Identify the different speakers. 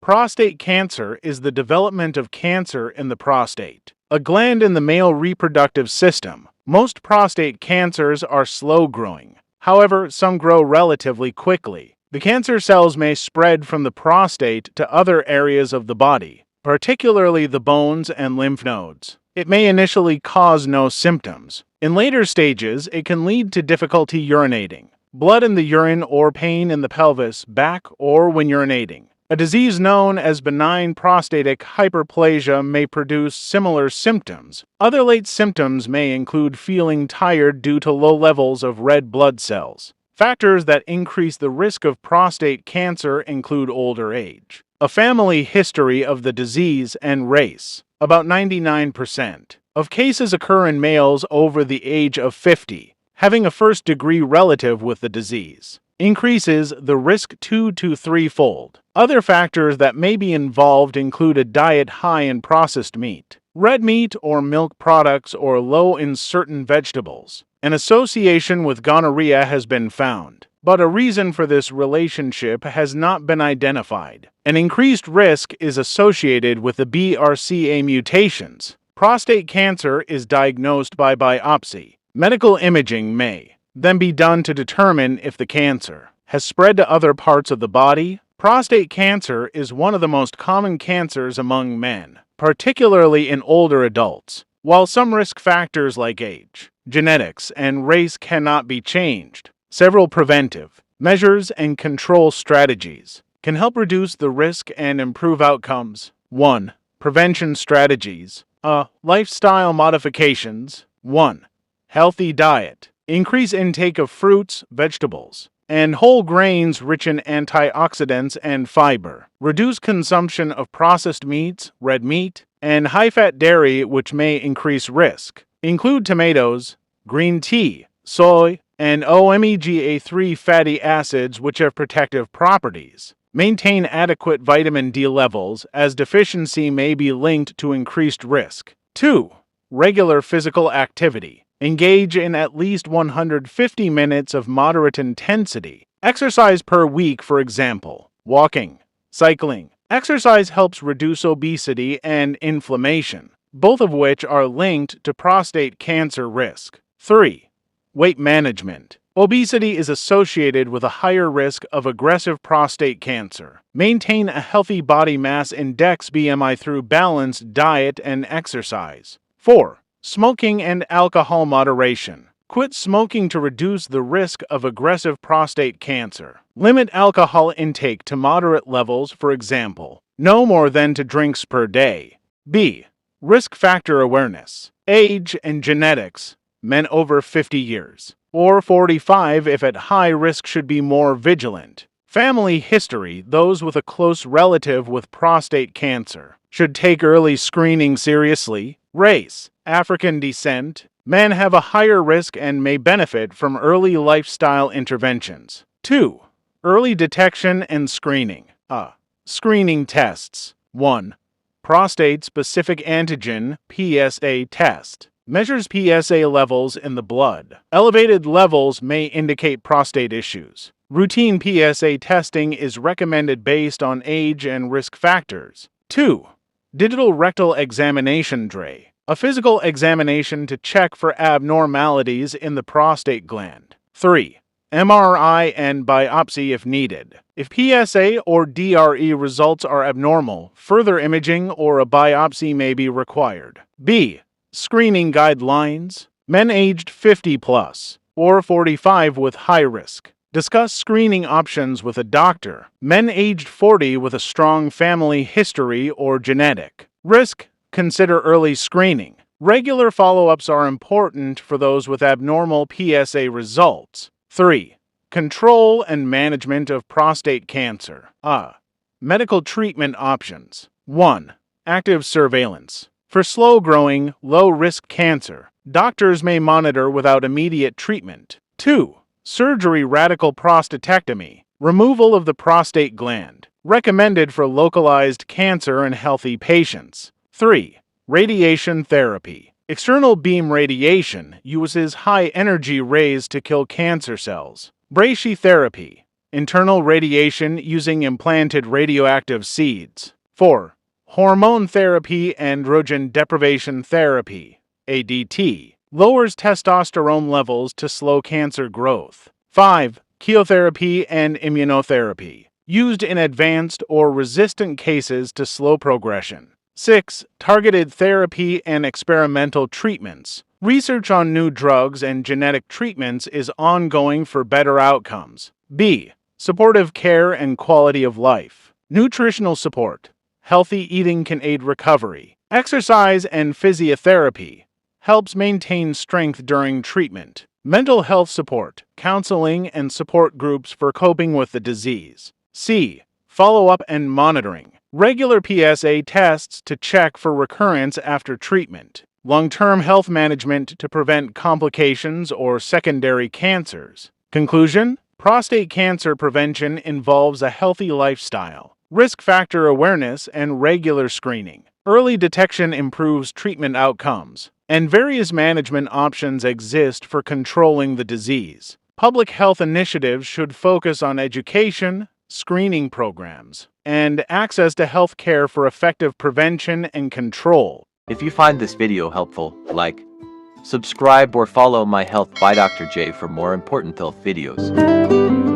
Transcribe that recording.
Speaker 1: Prostate cancer is the development of cancer in the prostate, a gland in the male reproductive system. Most prostate cancers are slow-growing. However, some grow relatively quickly. The cancer cells may spread from the prostate to other areas of the body, particularly the bones and lymph nodes. It may initially cause no symptoms. In later stages, it can lead to difficulty urinating, blood in the urine, or pain in the pelvis, back, or when urinating. A disease known as benign prostatic hyperplasia may produce similar symptoms. Other late symptoms may include feeling tired due to low levels of red blood cells. Factors that increase the risk of prostate cancer include older age, a family history of the disease, and race. About 99% of cases occur in males over the age of 50, having a first-degree relative with the disease increases the risk 2 to 3-fold. Other factors that may be involved include a diet high in processed meat, red meat or milk products, or low in certain vegetables. An association with gonorrhea has been found, but a reason for this relationship has not been identified. An increased risk is associated with the BRCA mutations. Prostate cancer is diagnosed by biopsy. Medical imaging may then be done to determine if the cancer has spread to other parts of the body. Prostate cancer is one of the most common cancers among men, particularly in older adults. While some risk factors like age, genetics, and race cannot be changed, several preventive measures and control strategies can help reduce the risk and improve outcomes. 1. Prevention strategies. Lifestyle modifications. 1. Healthy diet. Increase intake of fruits, vegetables, and whole grains rich in antioxidants and fiber. Reduce consumption of processed meats, red meat, and high-fat dairy, which may increase risk. Include tomatoes, green tea, soy, and omega-3 fatty acids, which have protective properties. Maintain adequate vitamin D levels, as deficiency may be linked to increased risk. 2. Regular physical activity. Engage in at least 150 minutes of moderate intensity exercise per week, for example, walking, cycling. Exercise helps reduce obesity and inflammation, both of which are linked to prostate cancer risk. 3. Weight management. Obesity is associated with a higher risk of aggressive prostate cancer. Maintain a healthy body mass index (BMI) through balanced diet and exercise. 4. Smoking and alcohol moderation. Quit smoking to reduce the risk of aggressive prostate cancer. Limit alcohol intake to moderate levels, for example, no more than 2 drinks per day. B. Risk factor awareness. Age and genetics. Men over 50 years, or 45 if at high risk, should be more vigilant. Family history. Those with a close relative with prostate cancer should take early screening seriously. Race. African descent. Men have a higher risk and may benefit from early lifestyle interventions. 2. Early detection and screening. Screening tests. 1. Prostate-specific antigen (PSA) test. Measures PSA levels in the blood. Elevated levels may indicate prostate issues. Routine PSA testing is recommended based on age and risk factors. 2. Digital rectal examination (DRE). A physical examination to check for abnormalities in the prostate gland. 3. MRI and biopsy if needed. If PSA or DRE results are abnormal, further imaging or a biopsy may be required. B. Screening guidelines. Men aged 50 plus or 45 with high risk. Discuss screening options with a doctor. Men aged 40 with a strong family history or genetic risk. Consider early screening. Regular follow-ups are important for those with abnormal PSA results. 3. Control and management of prostate cancer. Medical treatment options. 1. Active surveillance. For slow-growing, low-risk cancer, doctors may monitor without immediate treatment. 2. Surgery. Radical prostatectomy. Removal of the prostate gland. Recommended for localized cancer in healthy patients. 3. Radiation therapy. External beam radiation uses high-energy rays to kill cancer cells. Brachytherapy. Internal radiation using implanted radioactive seeds. 4. Hormone therapy, androgen deprivation therapy, ADT, lowers testosterone levels to slow cancer growth. 5. Chemotherapy and immunotherapy, used in advanced or resistant cases to slow progression. 6. Targeted therapy and experimental treatments. Research on new drugs and genetic treatments is ongoing for better outcomes. B. Supportive care and quality of life. Nutritional support. Healthy eating can aid recovery. Exercise and physiotherapy helps maintain strength during treatment. Mental health support, counseling, and support groups for coping with the disease. C. Follow-up and monitoring. Regular PSA tests to check for recurrence after treatment. Long-term health management to prevent complications or secondary cancers. Conclusion: prostate cancer prevention involves a healthy lifestyle, risk factor awareness, and regular screening. Early detection improves treatment outcomes, and various management options exist for controlling the disease. Public health initiatives should focus on education, screening programs, and access to health care for effective prevention and control.
Speaker 2: If you find this video helpful, like, subscribe or follow my Health by Dr. J for more important health videos.